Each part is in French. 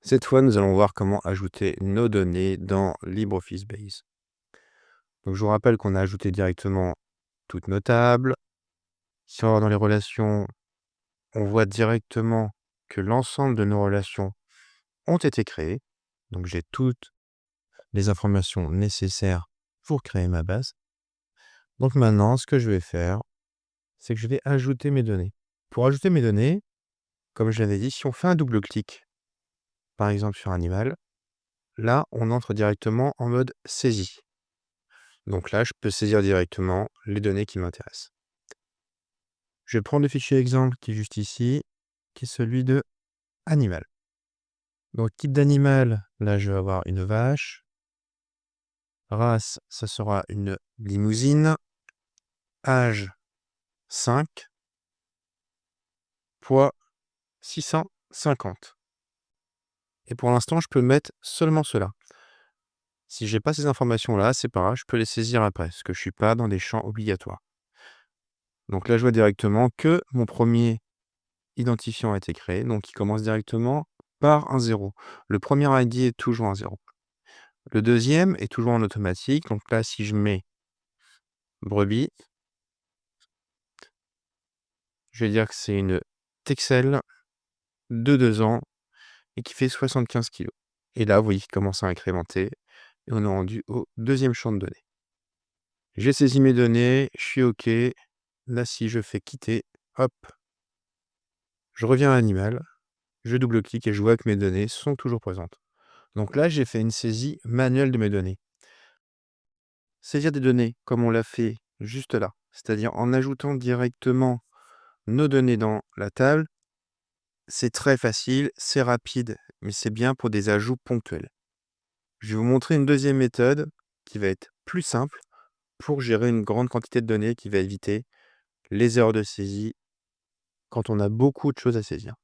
Cette fois, nous allons voir comment ajouter nos données dans LibreOffice Base. Donc, je vous rappelle qu'on a ajouté directement toutes nos tables. Si on va dans les relations, on voit directement que l'ensemble de nos relations ont été créées. Donc, j'ai toutes les informations nécessaires pour créer ma base. Donc, maintenant, ce que je vais faire, c'est que je vais ajouter mes données. Pour ajouter mes données, comme je l'avais dit, si on fait un double-clic, par exemple sur Animal, là, on entre directement en mode saisie. Donc là, je peux saisir directement les données qui m'intéressent. Je vais prendre le fichier exemple qui est juste ici, qui est celui de animal. Donc type d'animal, là je vais avoir une vache. Race, ça sera une limousine. Âge, 5. Poids, 650. Et pour l'instant, je peux mettre seulement cela. Si j'ai pas ces informations-là, c'est pas grave, je peux les saisir après, parce que je suis pas dans des champs obligatoires. Donc là, je vois directement que mon premier identifiant a été créé, donc il commence directement par un 0. Le premier ID est toujours un 0. Le deuxième est toujours en automatique, donc là, si je mets brebis, je vais dire que c'est une Texel de 2 ans et qui fait 75 kg. Et là, vous voyez qu'il commence à incrémenter et on est rendu au deuxième champ de données. J'ai saisi mes données, je suis OK. Là, si je fais quitter, hop, je reviens à animal, je double-clique et je vois que mes données sont toujours présentes. Donc là, j'ai fait une saisie manuelle de mes données. Saisir des données comme on l'a fait juste là, c'est-à-dire en ajoutant directement nos données dans la table, c'est très facile, c'est rapide, mais c'est bien pour des ajouts ponctuels. Je vais vous montrer une deuxième méthode qui va être plus simple pour gérer une grande quantité de données qui va éviter les erreurs de saisie quand on a beaucoup de choses à saisir.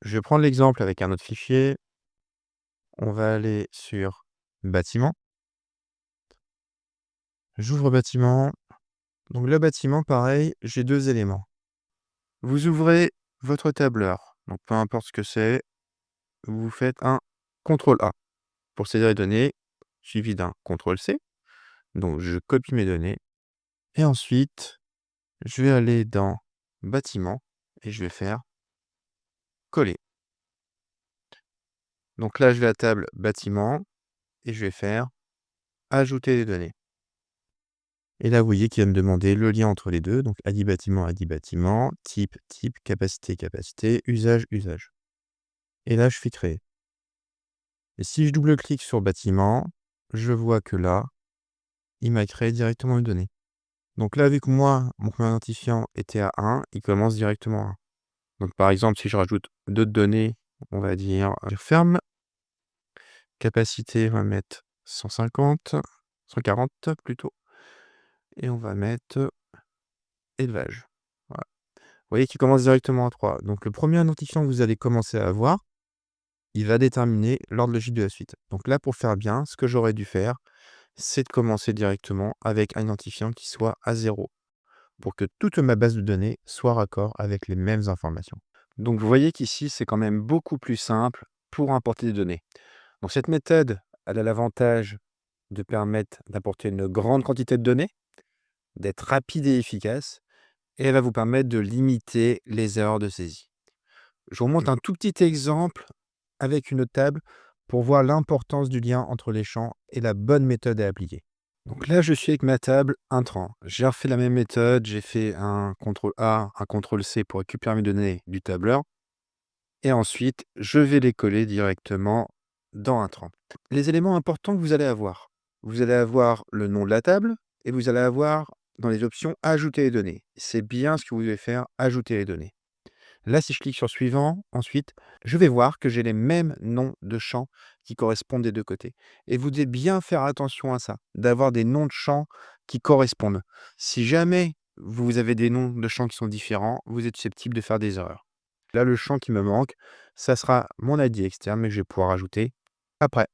Je vais prendre l'exemple avec un autre fichier. On va aller sur bâtiment. J'ouvre bâtiment. Donc le bâtiment, pareil, j'ai 2 éléments. Vous ouvrez votre tableur, donc peu importe ce que c'est, vous faites un CTRL A pour saisir les données, suivi d'un CTRL-C. Donc je copie mes données et ensuite, je vais aller dans bâtiment et je vais faire coller. Donc là, je vais à la table bâtiment et je vais faire ajouter des données. Et là, vous voyez qu'il va me demander le lien entre les deux, donc ID bâtiment, type, capacité, usage. Et là, je fais créer. Et si je double-clique sur bâtiment, je vois que là, il m'a créé directement une donnée. Donc là, vu que moi, mon identifiant était à 1, il commence directement à 1. Donc par exemple, si je rajoute d'autres données, on va dire ferme, capacité, on va mettre 150, 140 plutôt, et on va mettre élevage. Voilà. Vous voyez qu'il commence directement à 3. Donc le premier identifiant que vous allez commencer à avoir, il va déterminer l'ordre logique de la suite. Donc là, pour faire bien, ce que j'aurais dû faire, c'est de commencer directement avec un identifiant qui soit à 0 pour que toute ma base de données soit raccord avec les mêmes informations. Donc vous voyez qu'ici, c'est quand même beaucoup plus simple pour importer des données. Donc cette méthode, elle a l'avantage de permettre d'apporter une grande quantité de données, d'être rapide et efficace, et elle va vous permettre de limiter les erreurs de saisie. Je vous montre un tout petit exemple avec une autre table pour voir l'importance du lien entre les champs et la bonne méthode à appliquer. Donc là, je suis avec ma table intrant. J'ai refait la même méthode, j'ai fait un CTRL-A, un CTRL-C pour récupérer mes données du tableur. Et ensuite, je vais les coller directement dans intrant. Les éléments importants que vous allez avoir le nom de la table et vous allez avoir dans les options ajouter les données. C'est bien ce que vous devez faire, ajouter les données. Là, si je clique sur suivant, ensuite, je vais voir que j'ai les mêmes noms de champs qui correspondent des deux côtés. Et vous devez bien faire attention à ça, d'avoir des noms de champs qui correspondent. Si jamais vous avez des noms de champs qui sont différents, vous êtes susceptible de faire des erreurs. Là, le champ qui me manque, ça sera mon ID externe, mais que je vais pouvoir ajouter après.